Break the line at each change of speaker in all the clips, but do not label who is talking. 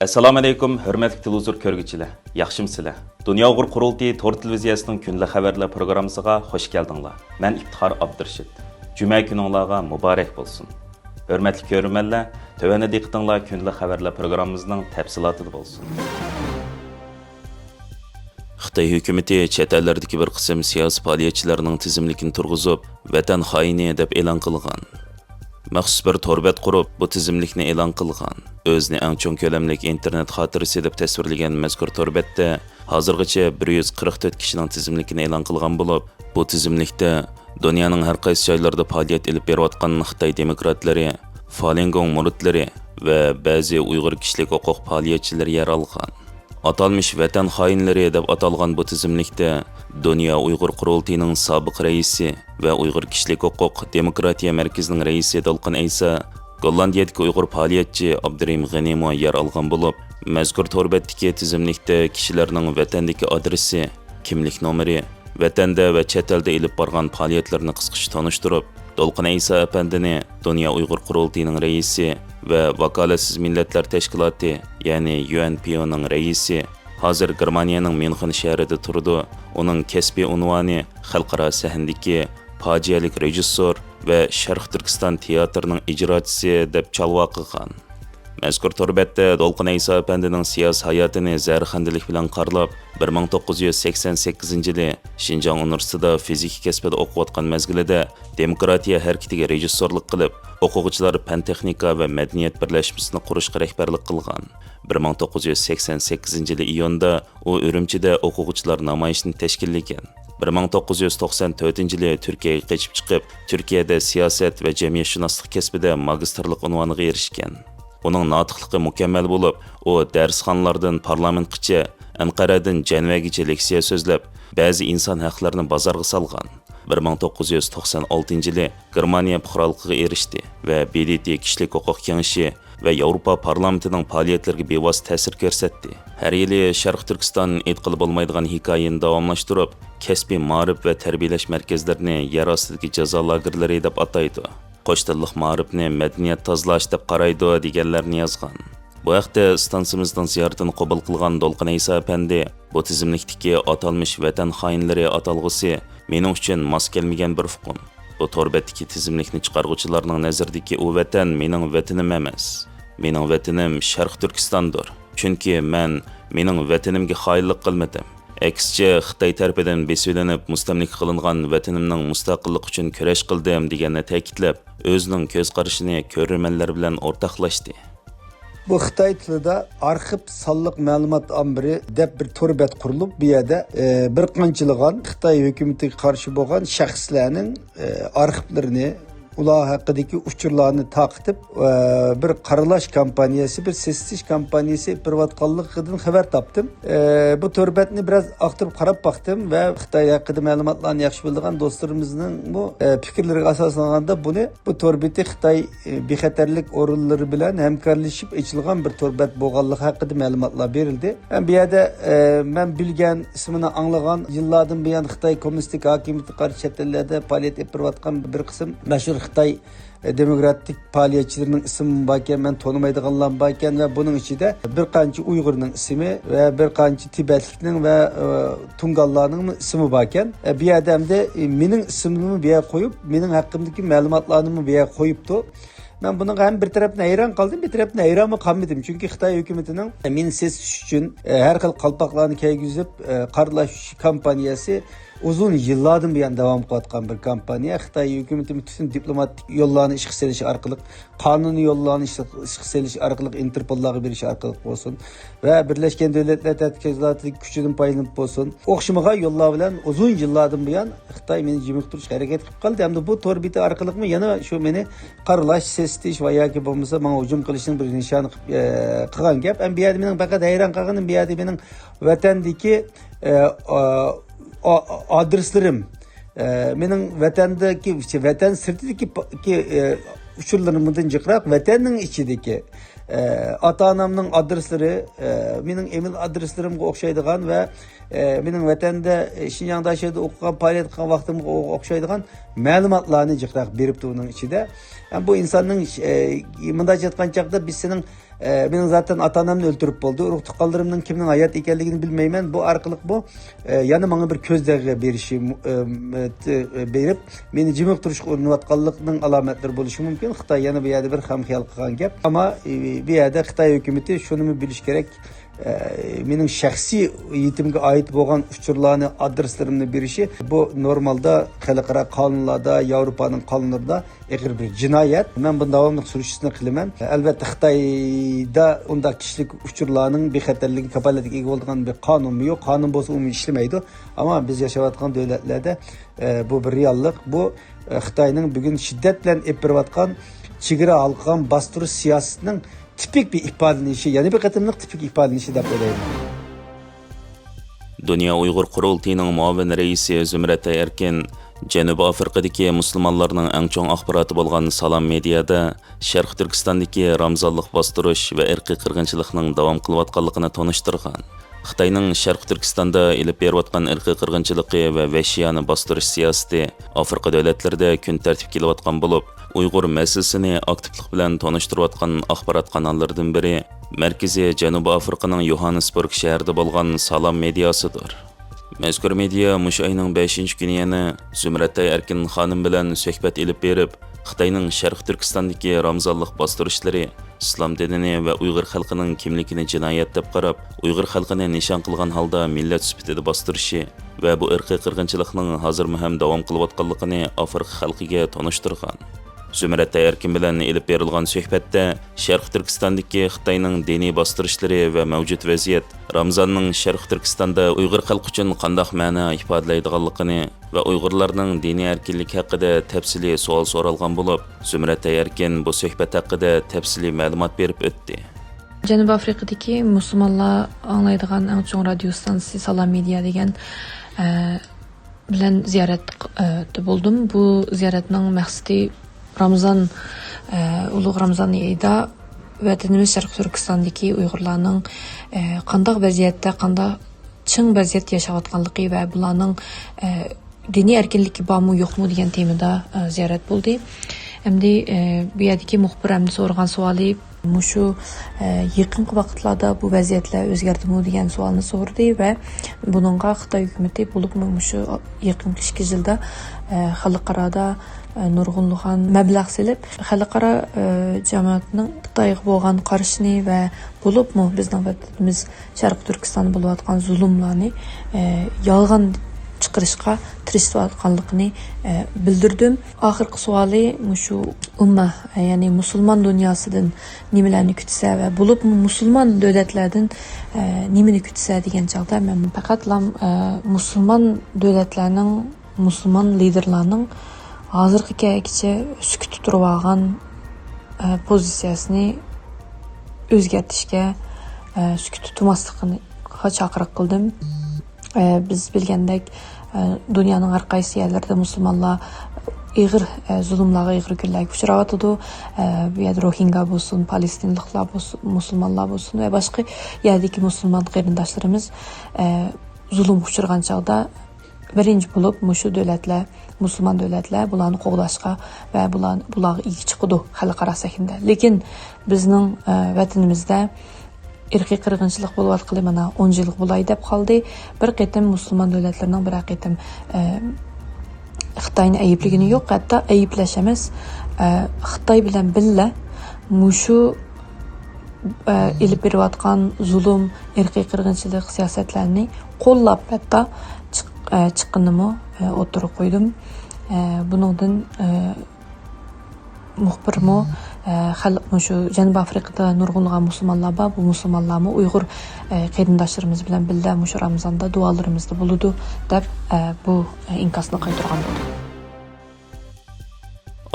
Assalomu alaykum, hurmatli televizor ko'rguvchilar. Yaxshimsizlar? Dunyo Uyg'ur qurultiyi tor televiziyasining kunlik xabarlar programmasiga xush keldinglar. Men Iftixor Abdurshid. Juma kuningizga muborak bo'lsin. Hurmatli ko'ruvchilar, tövəndə diqqətinizlər kunlik xabarlar programmamızın təfsilatı bo'lsin. Xitoy hukumati chet ellardagi bir qism siyosiy faoliyatchilarning tizimligini turg'izib, vatan xoini deb e'lon qilgan. Maxsus bir torbet qurib, bu tizimlikni e'lon qilgan. O'zini eng cho'ng ko'lamlik internet xotirasi deb tasvirlagan mazkur torbetda hozirgacha 144 kishining tizimligini e'lon qilgan bo'lib, bu tizimlikda dunyoning har qaysi joylarida faoliyat olib berayotgan Xitoy demokratlari, Falun Gong muridlari va ba'zi Uyg'ur kishilik huquq faoliyatchilari yer olgan. Atalmış vatan xoinlari deb atalgan bu tizimlikda Dunyo Uyg'ur qurultiyining sobiq raisi va Uyg'ur kishilik huquq demokratiya markazining raisi Dolqin Aysa, Gollandiyadagi Uyg'ur faoliyatchi Abdurim G'animo yer olgan bo'lib, mazkur torbetdagi tizimlikda kishilarning vatandagi adresi, kimlik nomeri, vatanda va chet elda olib borgan faoliyatlarini qisqacha tanishtirib, Dolqin Aysa apandini Dunyo Uyg'ur qurultiyining raisi va Vakolatsiz Millatlar Tashkiloti, ya'ni UNPO'ning raisi, hozir Germaniyaning München shahrida turdi. Uning kasbiy unvoni xalqaro sahnadagi fojialik rejissor va Sharq Turkiston teatrining ijrochisi deb chalvo qilgan. Mazkur torbetda Dolqin Aysa apandining siyosiy hayotini zarxandalik bilan qarlab, 1988-yili Xinjiang universitetida fizika kasbida o'qiyotgan mezgilida demokratiya harakatiga rejissorlik qilib, o'quvchilar fan texnika va madaniyat birlashmasini qurishga rahbarlik qilgan. 1988-yili iyunda u Urumchida o'quvchilar namoyishini tashkillagan. 1994-yili Turkiyaga qochib chiqib, Turkiyada siyosat va jamiyatshunoslik kasbida magistrlik unvoniga erishgan. Uning notiqligi mukammal bo'lib, u darsxonalardan parlamentgacha, Anqaradan Janvagacha leksiya so'zlab, ba'zi inson haqlarini bozorga solgan. 1996-yili Germaniya fuqaroligiga erishdi va BDT kishilik huquq kengashi va Yevropa parlamentining faoliyatlariga bevosita ta'sir ko'rsatdi. Har yili Sharq Turkiston aytqili bo'lmaydigan hikoyani davomlashtirib, kasbiy ma'rif va tarbiyalash markazlarini yer ostidagi jazo lagerlari deb ataydi. Qo'shtilliq ma'rifni madaniyat tozalash deb qaraydi deganlarni yozgan. Bu haqda stansimizdan ziyoratini qabul qilgan Dolqin Aysa apandi, bu tizimlikdagi atalmış vatan xoinlari atalg'isi mening uchun mos kelmagan bir hukm. Bu torbetdagi tizimlikni chiqaruvchilarning nazaridagi u vatan mening vatanim emas. Mening vatanim Sharq Turkistondir. Chunki mening vatanimga xoinlik qilmadim. Aksicha Xitoy tarafidan besilanib mustamlik qilingan vatanimning mustaqillik uchun kurash qildim deganini ta'kidlab, o'zining ko'z qarashini ko'rmanlar bilan o'rtoqlashdi.
Bu Xitoy tilida arxiv sonliq ma'lumot ombiri deb bir torbet qurilib, bu yerda bir qanchilgan Xitoy hukumatiga qarshi bo'lgan shaxslarning arxivlarini, ular haqidagi uchurlarni taqitib, bir qaralash kampaniyasi, bir sessiz kampaniyasi yapayotganligidan xabar topdim. Bu torbetni biraz aqtirib qarab baxtım ve Xitoy haqida ma'lumotlarni yaxshi biladigan do'stlarimizning bu fikrlariga asoslanganda bu torbeti Xitoy bexatarlik o'rinlari bilan hamkorlashib ochilgan bir torbet bo'lganligi haqida ma'lumotlar berildi. Bu yerda men bilgan, ismini anglagan, yillardan buyon Xitoy kommunistik hokimiyatiga qarshi chet ellarda faoliyat yapayotgan bir qism mashhur Xitoy demokratik faoliyatçilerinin ismi varken, ben tanımaydıganlar varken ve bunun içinde bir qancha Uygur'un ismi ve bir qancha Tibetlik'nin ve Tungallar'ın ismi varken bir adam da benim ismimi bir yere koyup, benim hakkımdaki malumatlarımı bir yere koyuptu. Ben bunun hem bir tarafına hayran kaldım, bir tarafına hayran mı kalmadım. Çünkü Xitoy hükümetinin meni ses için her xil qalpaqlarını keygizip qaralash kampaniyasi uzun yıllardan bir devam qilayotgan bir kampaniya. Xitoy hükümeti bütün diplomatik yollarını ishga selish orqali, qonuniy yollarını ishga selish orqali, Interpollarga berish orqali bo'lsin ve Birleşken Devletler Tadqiqot kuchidan foydalanib bo'lsin. O'xshamagan yollar bilan uzun yillardan buyon Xitoy meni jimib turishga harakat qilib qoldi. Hamda bu torbeti orqali yana shu meni qaralash, sestish va yoki bo'lmasa menga hujum qilishning bir nishoni qilgan gap. Bu yerda mening faqat hayron qolganim, bu yerda mening vatandagi adreslerim, mening vatandagi, vatan sirtidagi uchurlarimdan jiqroq vatanning ichidagi ata-onamning adresleri, mening email adreslerimga o'xshaydigan va mening vatanda Xinjiangda yashaydi o'qigan, faoliyat qilgan vaqtimga o'xshaydigan ma'lumotlarni jiqroq beribdi uning ichida. Yani bu insonning bunday aytgan chaqda biz sening Benim zaten atanamni öldürüp boldu. Urug tuqqanlarımның kimning hayat ekanligini bilmeymen. Bu arqılık bu yana bana bir közdegi berişi berip meni jimib turishga urinayotganlikning alomatlari bo'lishi mumkin. Xitoy yana bu yerda bir hamxiyal qilgan gap. Ama bu yerda Xitoy hukumatı şunu bilish kerak. Mening shaxsiy yetimga oid bo'lgan uchurlarni adreslarimni berishi bu normalda xalqaro qonunlarda, Yevropaning qonunlarida og'ir bir jinoyat. Men buni davomli surishni qilaman. Albatta Xitoyda unda kishilik uchurlarning bexatarligi kapolatiga ega bo'lgan bir qonun yo'q. Qonun bo'lsa umumiy ishlamaydi. Ama biz yashayotgan davlatlarda bu bir reallik. Bu Xitoyning bugun shiddat bilan epirayotgan chegara halqan bastırış siyasetinin tipik bir ifadelenişi, yani bir katımlık tipik ifadelenişi de böyleyim.
Dünya Uyghur Qurultayının muavin reisi Zümrət Erkin Janubiy Afrikadagi musulmonlarning eng chong axboroti bo'lgan Salam mediada Sharq Turkistondagi ramzonlik bostirish va irqiy qirg'inchilikning davom qilayotganligini tonishtirgan. Xitoyning Sharq Turkistonda ilib berayotgan irqiy qirg'inchiligi va vahshiyani bostirish siyosati Afrika davlatlarida kun tartibga kelayotgan bo'lib, Uyg'ur masalasini aktivlik bilan tonishtirayotgan axborot kanallaridan biri Markaziy Janubiy Afrikaning Johannesburg shahrida bo'lgan Salam mediasidir. Mazkur media mush ayning 5-kuni yana Zümrət Erkin xonim bilan suhbat elib berib, Xitoyning Sharq Turkistondagi ramzonlik bostirishlari islom dinini va Uyg'ur xalqining kimligini jinoyat deb qarab, Uyg'ur xalqini nishon qilgan holda millat sifatida bostirishi va bu irqiy qirg'inchilikning hozirmi ham davom qilayotganligini Afrika xalqiga tonishtirgan. Zümrət Erkin bilan elib berilgan suhbatda Sharq Turkistondagi Xitoyning diniy bostirishlari va mavjud vaziyat, Ramzonning Sharq Turkistonda Uyg'ur xalqi uchun qanday ma'no ifodalaydiganligini va Uyg'urlarning diniy erkinligi haqida tafsiliy savol so'ralgan bo'lib, Zümrət Erkin bu suhbat haqida tafsiliy ma'lumot berib o'tdi.
Janubiy Afrikadagi musulmonlar anglaydigan eng chong radio stansiyasi Salam Media degan bilan ziyoratda bo'ldim. Bu ziyoratning maqsadi Ramazan, Ulug' Ramazan ayida vatanimiz Sharq Turkistondagi Uyg'urlarning qanday vaziyatda, qanday ching vaziyat yashayotganligi va bularning diniy erkinligi bormi yo'qmi degan temada ziyorat bo'ldi. Endi bu yerdagi muxbir hamda so'ragan savoli mushu yaqinqi vaqtlarda bu vaziyatlar o'zgardimi degan savolni so'radi va buningga Xitoy hukumati bo'libmi mushu yaqinqi 2 yilda xalqaroda nurg'unligan mablag' silib xalqaro jamoatning Xitoyga bo'lgan qarshini va bo'libmi bizning vatanimiz Sharq Turkiston bo'layotgan zulmlarni yolg'on chiqarishga tirishayotganligini bildirdim. Oxirgi savoli mushu umma, ya'ni musulmon dunyosidan nimalarni kutsa va bo'libmi musulmon davlatlardan nimani kutsa degan chog'da men faqat musulmon davlatlarning, musulmon liderlarning hozirgi kecha sukut turib olgan pozitsiyasini o'zgartirishga, sukut tutmaslikni chaqiriq qildim. Biz bilgandek dunyoning har qaysi yerlarida musulmonlar ig'ir zulmlarga, ig'ir kunlarga uchrayotdi. Bu yerda Rohingya bo'lsin, Palestinliklar bo'lsin, musulmonlar bo'lsin va boshqa yerdagi musulmon qarindoshlarimiz zulm uchragan chog'da birinchi bo'lib mushu davlatlar, musulmon davlatlar bularni qo'g'dashga va bularga ega chiqdi xalqaro sahnada. Lekin bizning vatanimizda irqiy qirg'inchilik bo'layotgani mana 10 yil bo'lay deb qoldi. Bir qatim musulmon davlatlarning bir qatim Xitoyni aybligini yo'q, hatto ayblash emas, Xitoy bilan billa mushu ilib berayotgan zulm, irqiy qirg'inchilik siyosatlarini qo'llab hatto chiqqanimni o'tirib qo'ydim. Buningdan muxbirmi shu Janubiy Afrikada nurg'unlagan musulmonlar bor. Bu musulmonlarmi Uyg'ur qarindoshlarimiz bilan birga mushu Ramazonda duolarimizda bo'ladi deb bu inkosni qaytargan bo'ldi.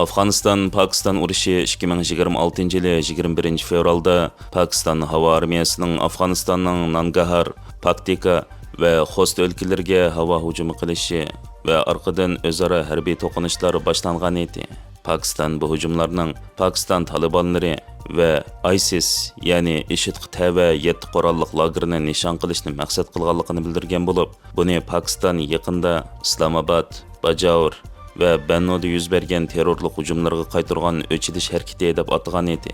Afg'oniston-Pokiston urushi 2026 yili 21 fevralda Pokiston havo armiyasining Afg'onistonning Nangahar, Paktika va Xost o'lkalariga havo hujumi qilishi va orqadan o'zaro harbiy to'qinishlar boshlangan edi. Pokiston bu hujumlarning Pokiston Talibanlari va ISIS, ya'ni IShIDga tava 7 qurolliq lagerini nishon qilishni maqsad qilganligini bildirgan bo'lib, buni Pokiston yaqinda Islamabad, Bajaur va Bannoda yuz bergan terrorlik hujumlarga qaytargan o'chilish harakati deb atagan edi.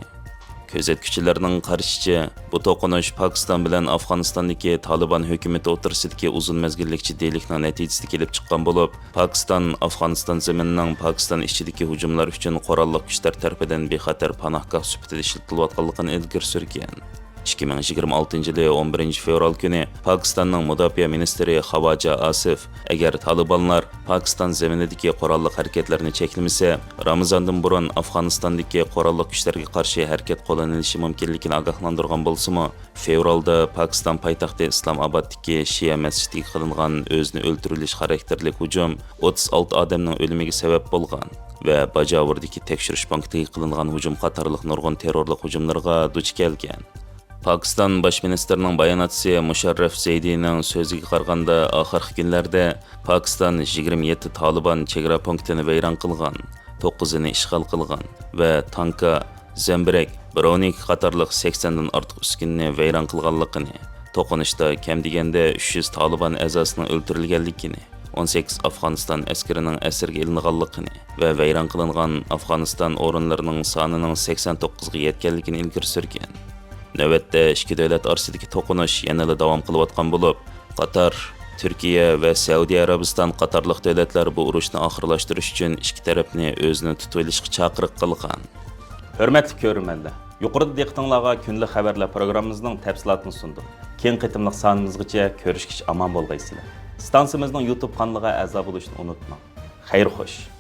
Көзәткүчеләрнең карашыча, bu to'qinish Pokiston bilan Afg'onistondagi Taliban hukumatı o'rtasidagi uzun mezgillik jiddiylikning natijasida kelib chiqqan bo'lib, Pokiston Afg'oniston zaminining Pokiston ichidagi hujumlar uchun qurolli kuchlar tarafidan bexatar panohgoh sifatida ishlatilayotganligini ilgari surgan. 2026 yılı 11 fevral günü Pakistan'ın Müdafiə Ministri Xavaja Asif, eğer Talibanlar Pakistan zeminideki qurolli hareketlerini çekilmese, Ramazandan burun Afganistan'daki qurolli güçlerge karşı hareket qo'llanilishi mumkinligini agahlandırgan bolsa-mı, fevralda Pakistan paytaxtı İslamabad'daki Şia mescidiga qilingan özünü öldürilish xarakterlik hujum 36 adamning o'limiga sabab bo'lgan ve Bajavurdagi tekshirish punktiga qilingan hujum qatorliq nurg'un terrorlik hujumlarga duch kelgan. Pakistan Baş Ministerining bayonotchisi Musharraf Zaydiyning so'ziga qaraganda, oxirgi kunlarda Pakistan 27 Taliban chegara punktini vayron qilgan, 9'ini ishg'ol qilgan va tanka, zambirak, Browning qatorliq 80 dan ortiq uskunni vayron qilganligini, to'qinishda kam deganda 300 Taliban a'zosining o'ldirilganligini, 18 Afg'oniston askarining asirga ilinganligini va vayron qilingan Afg'oniston o'rinlarining sonining 89 ga yetganligini ilgari surgan. Navbatda ikki davlat orasidagi to'qinish yanada davom qilayotgan bo'lib, Qatar, Turkiya va Saudiya Arabiston qatorliq davlatlar bu urushni oxirlashtirish uchun ikki tarafni o'zini tutib olishga chaqiriq qilgan.
Hörmətli görürmənlər, yuqorida diqqətinizə günlük xəbərlər proqramımızın təfsilatını sundum. Keng qitimliq sanımızgacha ko'rishkish aman bo'lgaysizlar. Stansiyamızın YouTube kanalına a'zo bo'lishni unutmang. Xayr xo'sh.